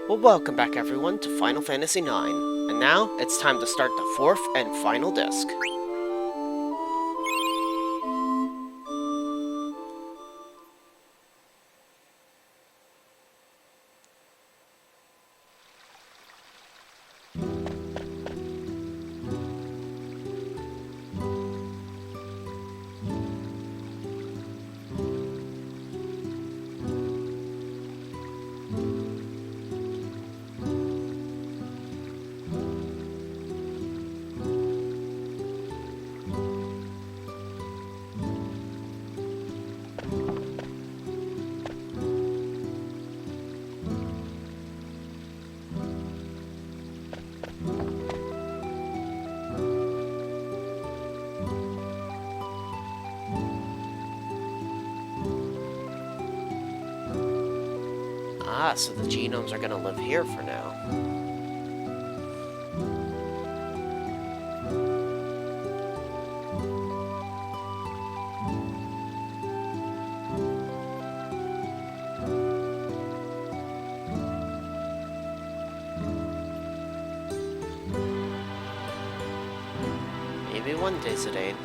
Well, welcome back everyone to Final Fantasy IX. And now, it's time to start the fourth and final disc. Ah, so the genomes are gonna live here for now. Maybe one day, Zidane.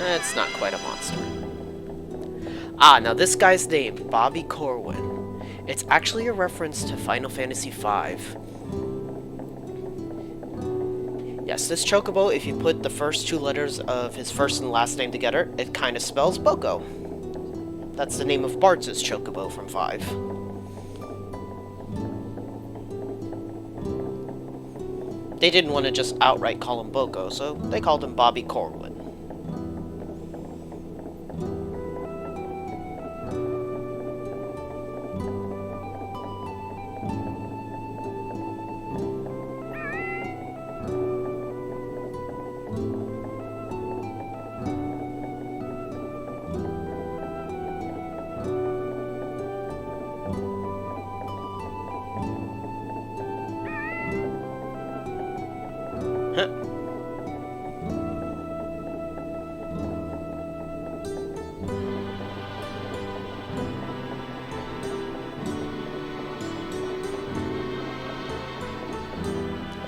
It's not quite a monster. Ah, now this guy's name, Bobby Corwin. It's actually a reference to Final Fantasy V. Yes, this chocobo, if you put the first two letters of his first and last name together, it kind of spells Boko. That's the name of Bartz's chocobo from 5. They didn't want to just outright call him Boko, so they called him Bobby Corwin.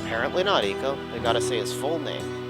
Apparently not, Eco. They gotta say his full name.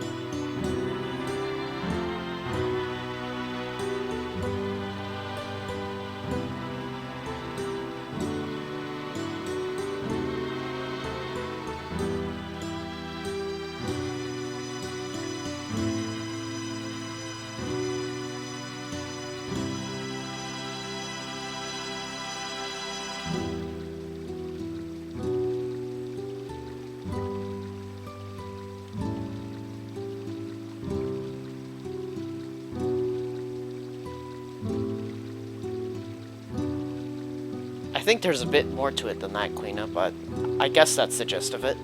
I think there's a bit more to it than that, Queena, but I guess that's the gist of it.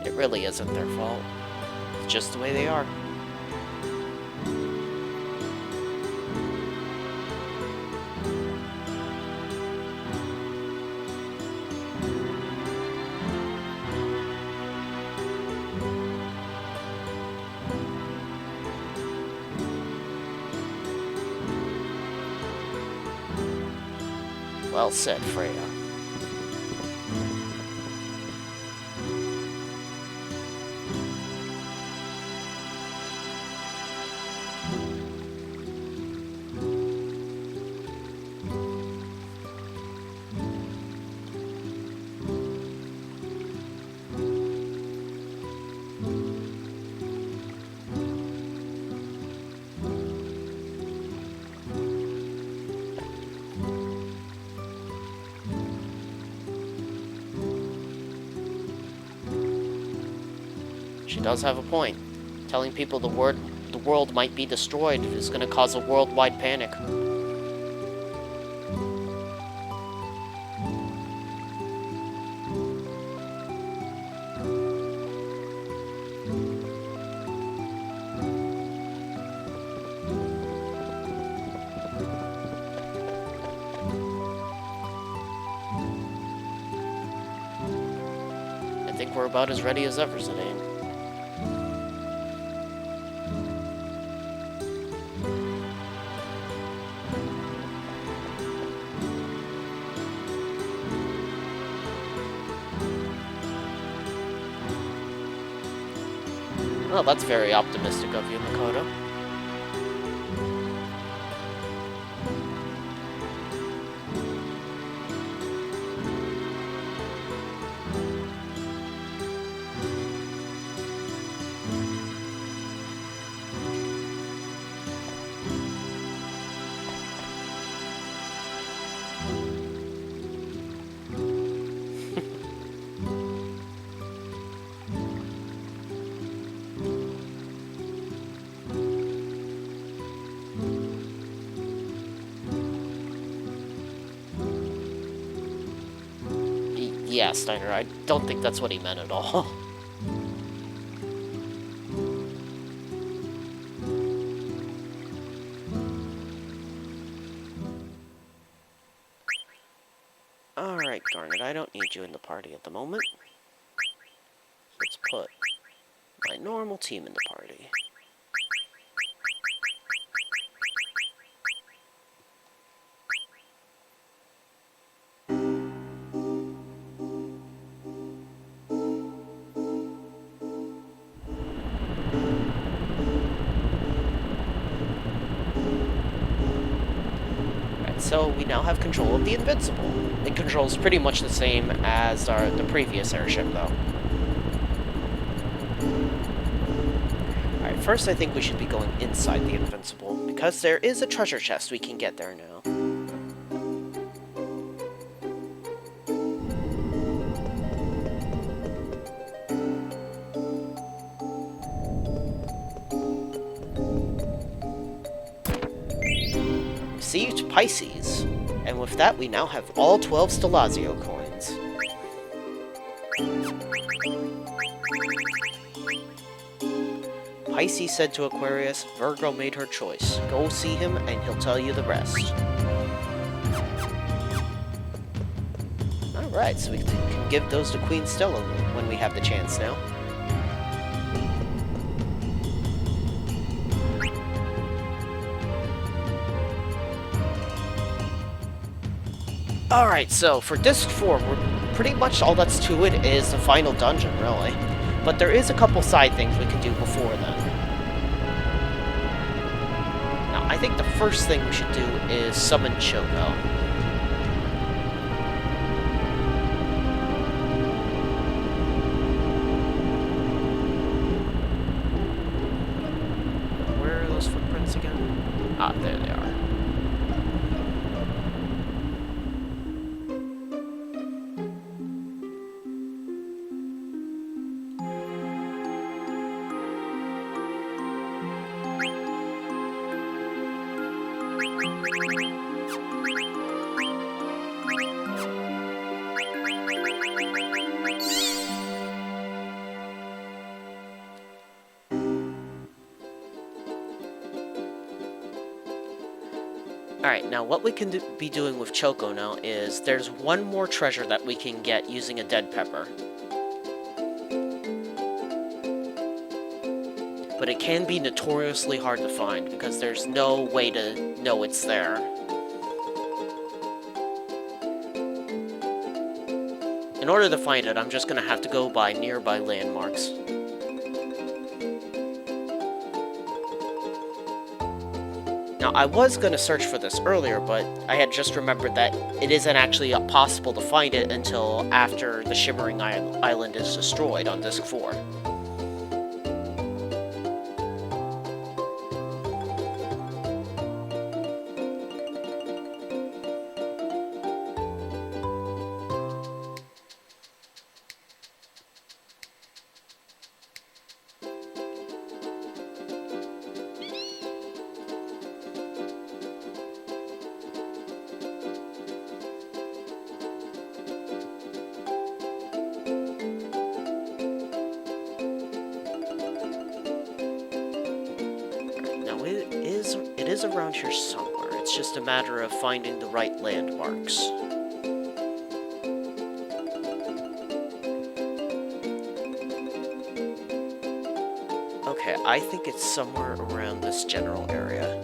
It really isn't their fault. It's just the way they are. Well said, Freya. She does have a point. Telling people the world might be destroyed is going to cause a worldwide panic. I think we're about as ready as ever, Zidane. Well, that's very optimistic of you, Makoto. Yeah, Steiner, I don't think that's what he meant at all. Alright, Garnet, I don't need you in the party at the moment. Let's put my normal team in the party. So we now have control of the Invincible. It controls pretty much the same as the previous airship, though. Alright, first I think we should be going inside the Invincible, because there is a treasure chest we can get there now. Received Pisces, and with that we now have all 12 Stelazio coins. Pisces said to Aquarius, Virgo made her choice. Go see him and he'll tell you the rest. Alright, so we can give those to Queen Stella when we have the chance now. Alright, so for Disc 4, pretty much all that's to it is the final dungeon, really. But there is a couple side things we can do before then. Now, I think the first thing we should do is summon Choco. Where are those footprints again? Ah, there they are. Alright, now what we can be doing with Choco now is there's one more treasure that we can get using a dead pepper. But it can be notoriously hard to find because there's no way to know it's there. In order to find it, I'm just gonna have to go by nearby landmarks. Now, I was going to search for this earlier, but I had just remembered that it isn't actually possible to find it until after the Shimmering Island is destroyed on Disc 4. is around here somewhere. It's just a matter of finding the right landmarks. Okay, I think it's somewhere around this general area.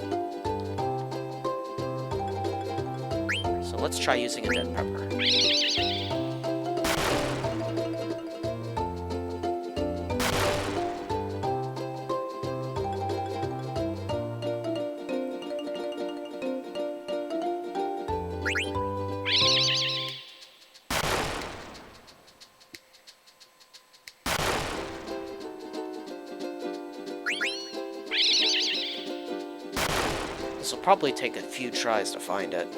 So let's try using a dead pepper. This will probably take a few tries to find it.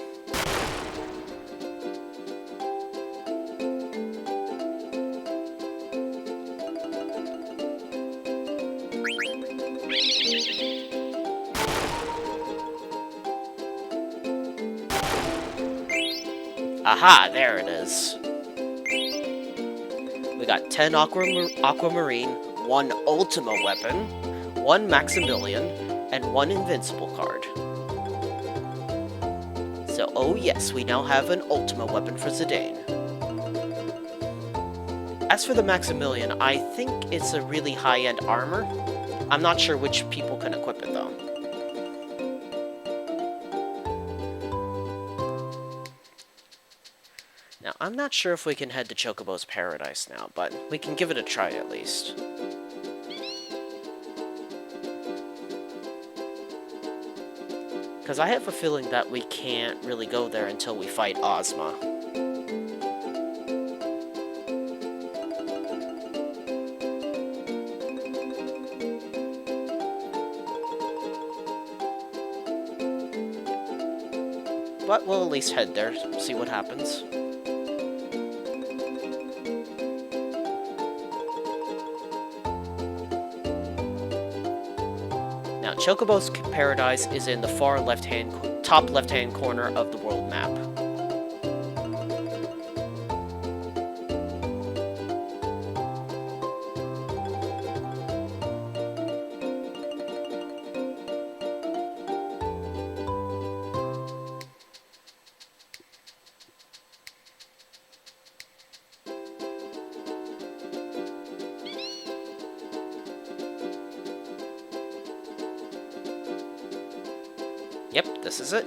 Aha, there it is. We got 10 Aquamarine, 1 Ultima weapon, 1 Maximilian, and 1 Invincible card. So, oh yes, we now have an Ultima weapon for Zidane. As for the Maximilian, I think it's a really high-end armor. I'm not sure which people can equip it, though. Now, I'm not sure if we can head to Chocobo's Paradise now, but we can give it a try at least. Because I have a feeling that we can't really go there until we fight Ozma. But we'll at least head there, see what happens. Now, Chocobo's Paradise is in the top left-hand corner of the world map. Yep, this is it.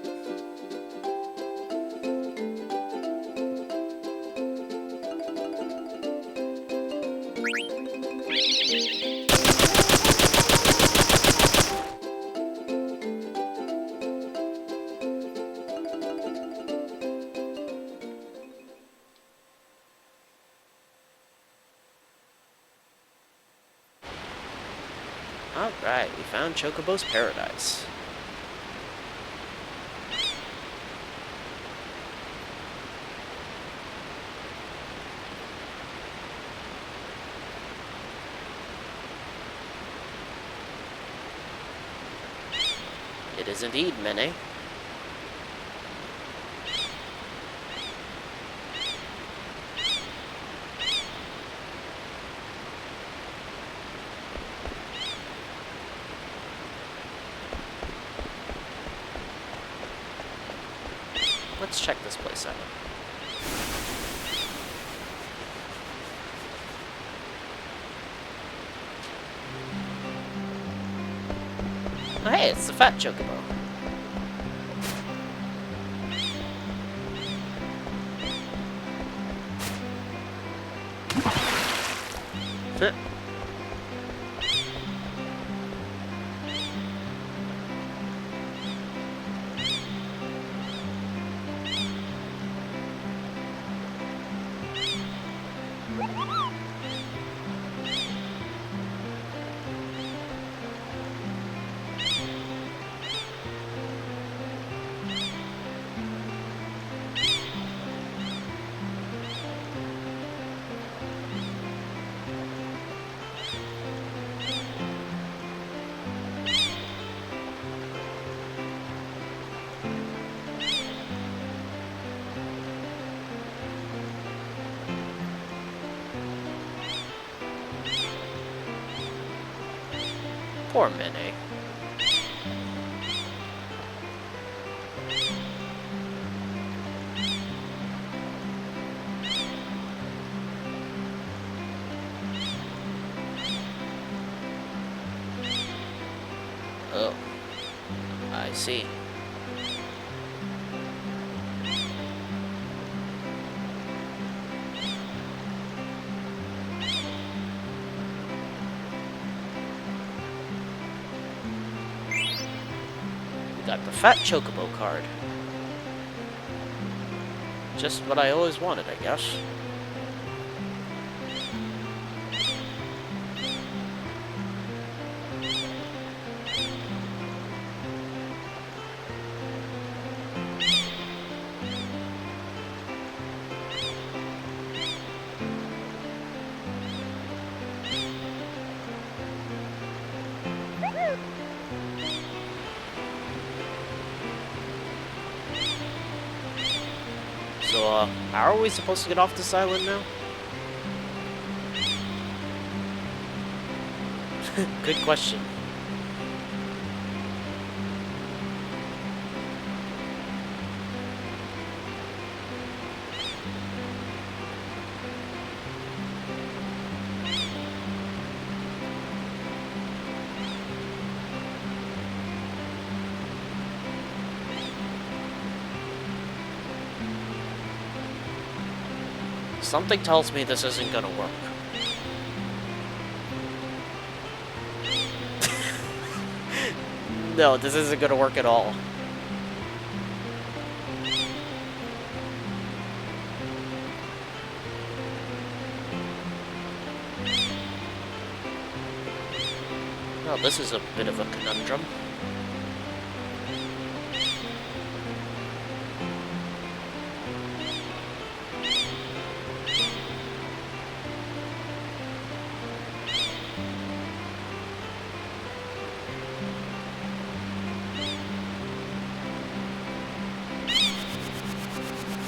Alright, we found Chocobo's Paradise. It is indeed Mene. Let's check this place out. Oh, hey, it's the Fat Chocobo. Poor Mene. Oh, I see. We got the Fat Chocobo card. Just what I always wanted, I guess. So, how are we supposed to get off this island now? Good question. Something tells me this isn't gonna work. No, this isn't gonna work at all. Well, this is a bit of a conundrum.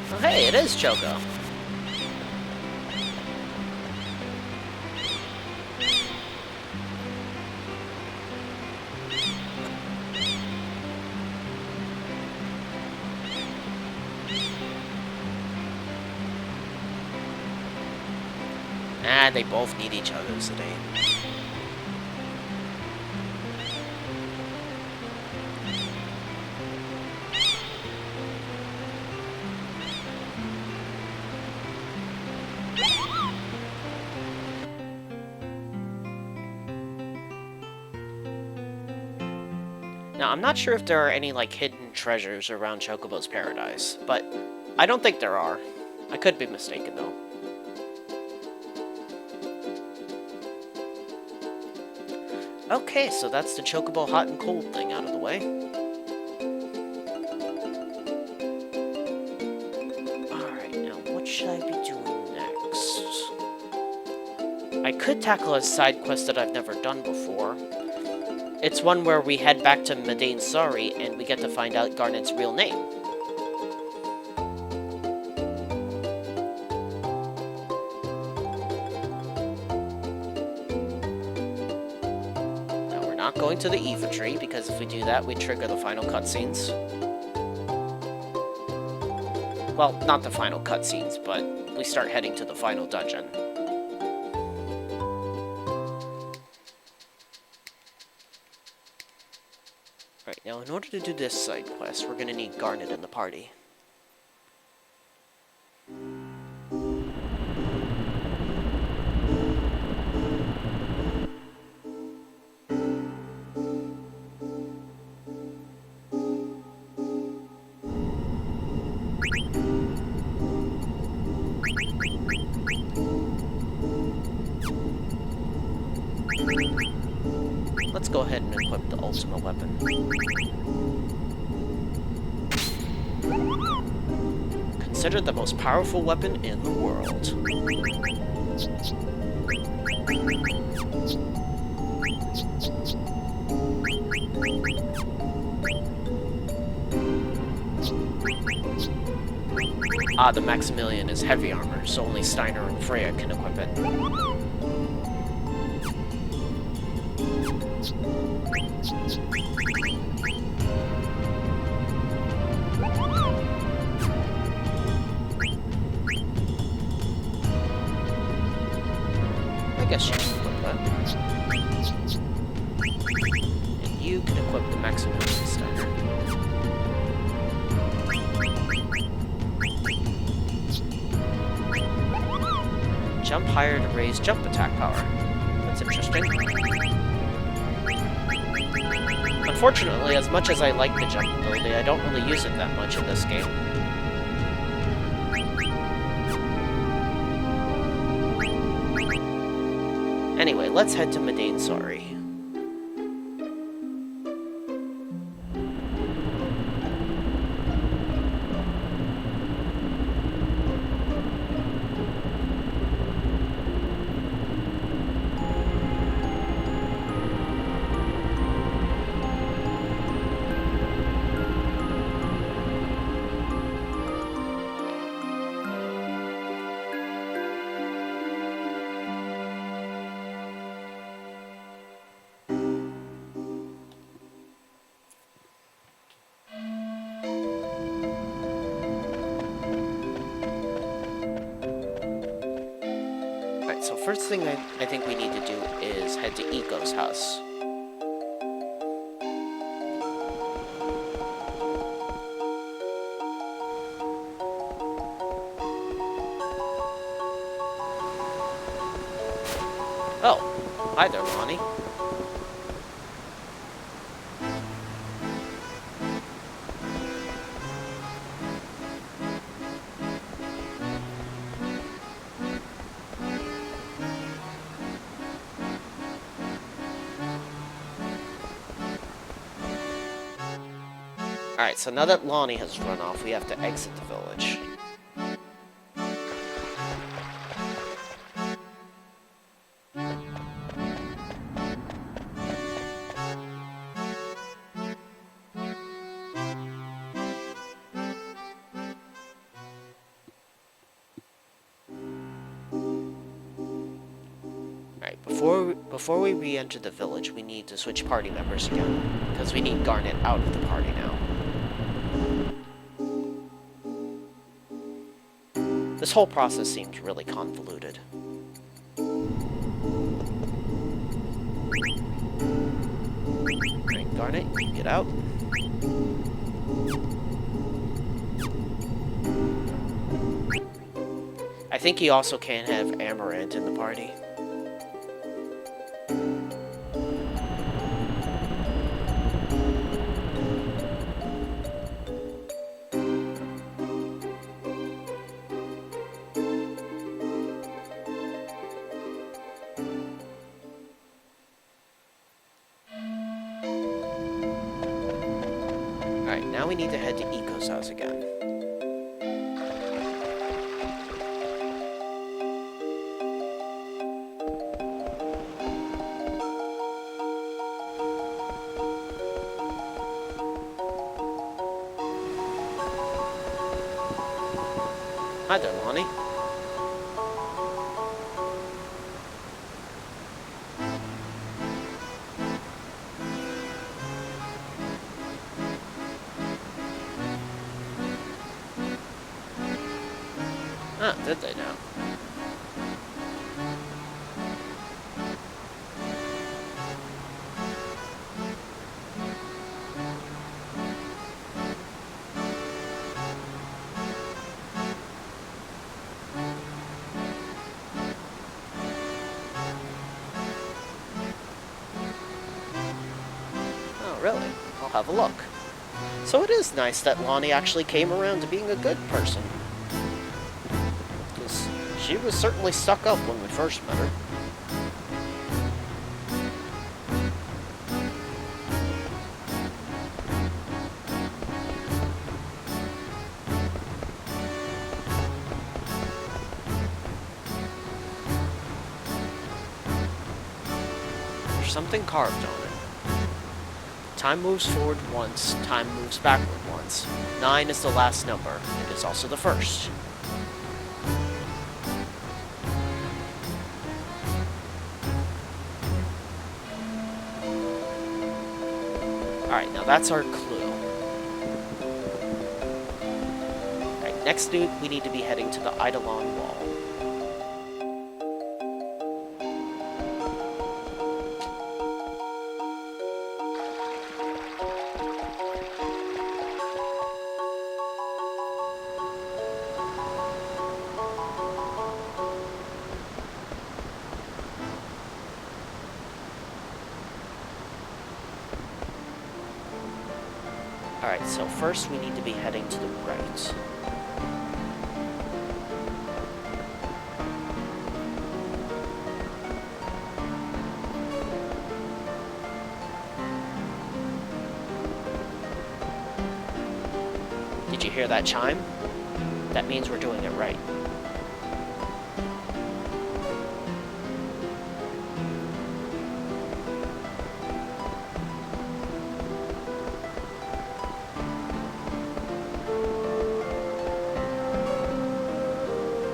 Oh, hey, it is Choco. Ah, they both need each other today. Now, I'm not sure if there are any, like, hidden treasures around Chocobo's Paradise, but I don't think there are. I could be mistaken, though. Okay, so that's the Chocobo hot and cold thing out of the way. Alright, now what should I be doing next? I could tackle a side quest that I've never done before. It's one where we head back to Madain Sari and we get to find out Garnet's real name. Now we're not going to the Eva tree because if we do that, we trigger the final cutscenes. Well, not the final cutscenes, but we start heading to the final dungeon. Right, now in order to do this side quest, we're gonna need Garnet in the party. Let's go ahead and equip the ultimate weapon. Considered the most powerful weapon in the world. Ah, the Maximilian is heavy armor, so only Steiner and Freya can equip it. I guess you can equip that. And you can equip the maximum Steiner. Jump higher to raise jump attack power. That's interesting. Unfortunately, as much as I like the jump ability, I don't really use it that much in this game. Anyway, let's head to Madain Sari. So first thing I think we need to do is head to Eco's house. Oh, hi there, Lonnie. Alright, so now that Lonnie has run off, we have to exit the village. Alright, before we re-enter the village, we need to switch party members again, because we need Garnet out of the party now. This whole process seems really convoluted. Alright, Garnet, you get out. I think he also can't have Amaranth in the party. Alright, now we need to head to Eco's house again. Hi there, Lonnie. Ah, did they now? Oh, really? I'll have a look. So it is nice that Lonnie actually came around to being a good person. Because she was certainly stuck up when we first met her. There's something carved on it. Time moves forward once, time moves backward once. 9 is the last number. It is also the first. Alright, now that's our clue. Alright, next we need to be heading to the Eidolon Wall. Alright, so first we need to be heading to the right. Did you hear that chime? That means we're doing it right.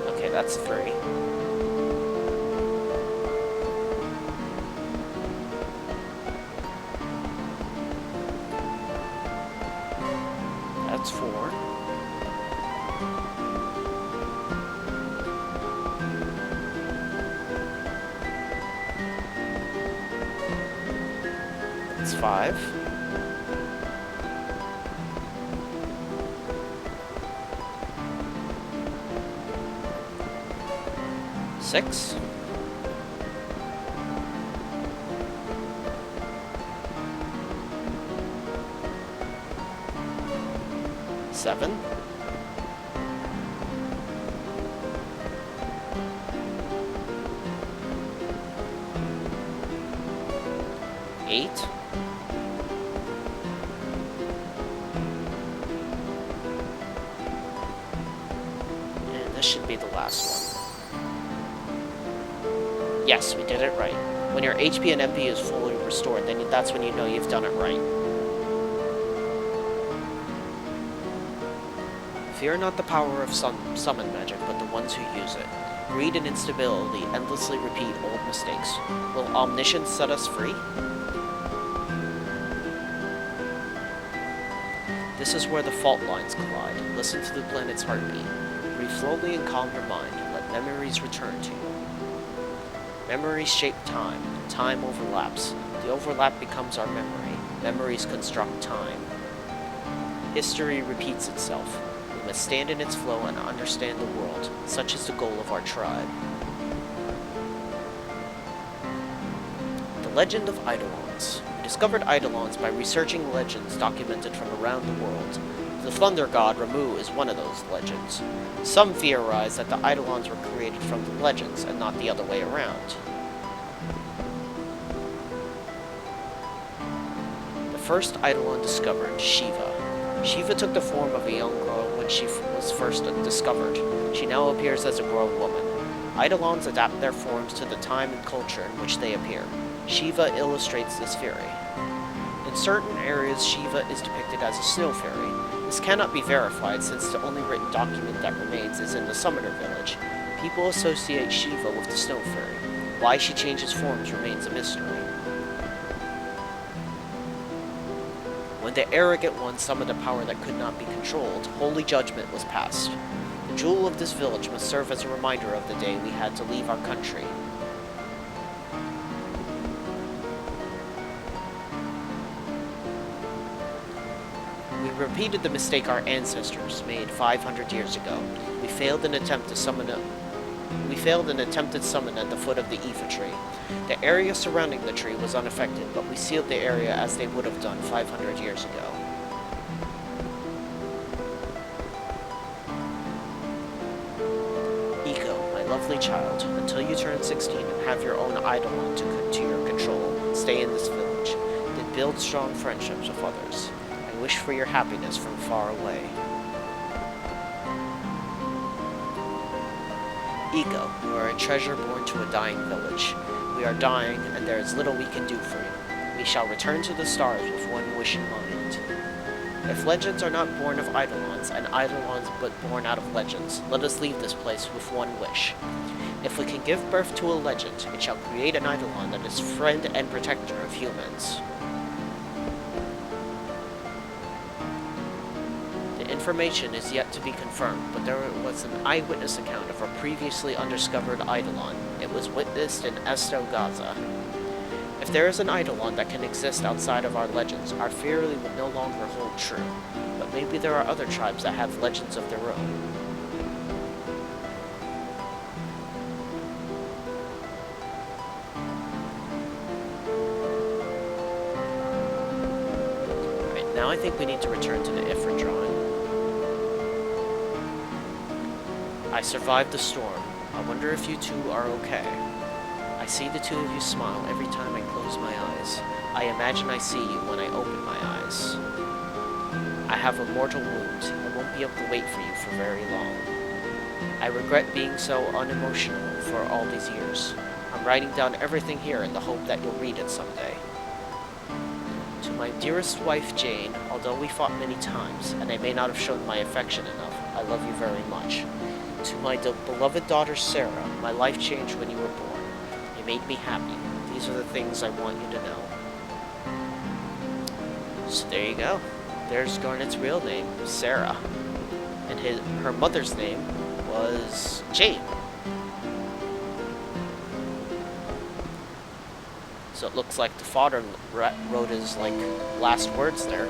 Okay, that's 3. That's 4. That's 5. Six. Seven. Eight. And this should be the last one. Yes, we did it right. When your HP and MP is fully restored, then that's when you know you've done it right. Fear not the power of summon magic, but the ones who use it. Greed and instability endlessly repeat old mistakes. Will omniscience set us free? This is where the fault lines collide. Listen to the planet's heartbeat. Breathe slowly and calm your mind. Let memories return to you. Memories shape time. Time overlaps. The overlap becomes our memory. Memories construct time. History repeats itself. We must stand in its flow and understand the world. Such is the goal of our tribe. The Legend of Eidolons. We discovered Eidolons by researching legends documented from around the world. The thunder god Ramuh is one of those legends. Some theorize that the Eidolons were created from the legends and not the other way around. The first Eidolon discovered, Shiva. Shiva took the form of a young girl when she was first discovered. She now appears as a grown woman. Eidolons adapt their forms to the time and culture in which they appear. Shiva illustrates this fury. In certain areas, Shiva is depicted as a snow fairy. This cannot be verified since the only written document that remains is in the Summoner Village. People associate Shiva with the snow fairy. Why she changes forms remains a mystery. When the arrogant one summoned a power that could not be controlled, holy judgment was passed. The jewel of this village must serve as a reminder of the day we had to leave our country. We repeated the mistake our ancestors made 500 years ago. We failed an attempted summon at the foot of the Ifa tree. The area surrounding the tree was unaffected, but we sealed the area as they would have done 500 years ago. Eiko, my lovely child, until you turn 16 and have your own Eidolon to your control, stay in this village. Then build strong friendships with others. I wish for your happiness from far away. Eiko, you are a treasure born to a dying village. We are dying, and there is little we can do for you. We shall return to the stars with one wish in mind. If legends are not born of Eidolons, and Eidolons but born out of legends, let us leave this place with one wish. If we can give birth to a legend, it shall create an Eidolon that is friend and protector of humans. Information is yet to be confirmed, but there was an eyewitness account of a previously undiscovered Eidolon. It was witnessed in Esto Gaza. If there is an Eidolon that can exist outside of our legends, our theory would no longer hold true. But maybe there are other tribes that have legends of their own. Now I think we need to return to the Ifrit drawing. I survived the storm. I wonder if you two are okay. I see the two of you smile every time I close my eyes. I imagine I see you when I open my eyes. I have a mortal wound. I won't be able to wait for you for very long. I regret being so unemotional for all these years. I'm writing down everything here in the hope that you'll read it someday. To my dearest wife, Jane, although we fought many times, and I may not have shown my affection enough, I love you very much. To my beloved daughter, Sarah, my life changed when you were born. You made me happy. These are the things I want you to know. So there you go. There's Garnet's real name, Sarah. And her mother's name was Jane. So it looks like the father wrote his, last words there.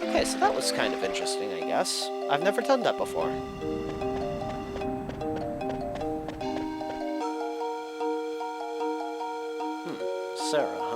Okay, so that was kind of interesting, I guess. I've never done that before. Sarah.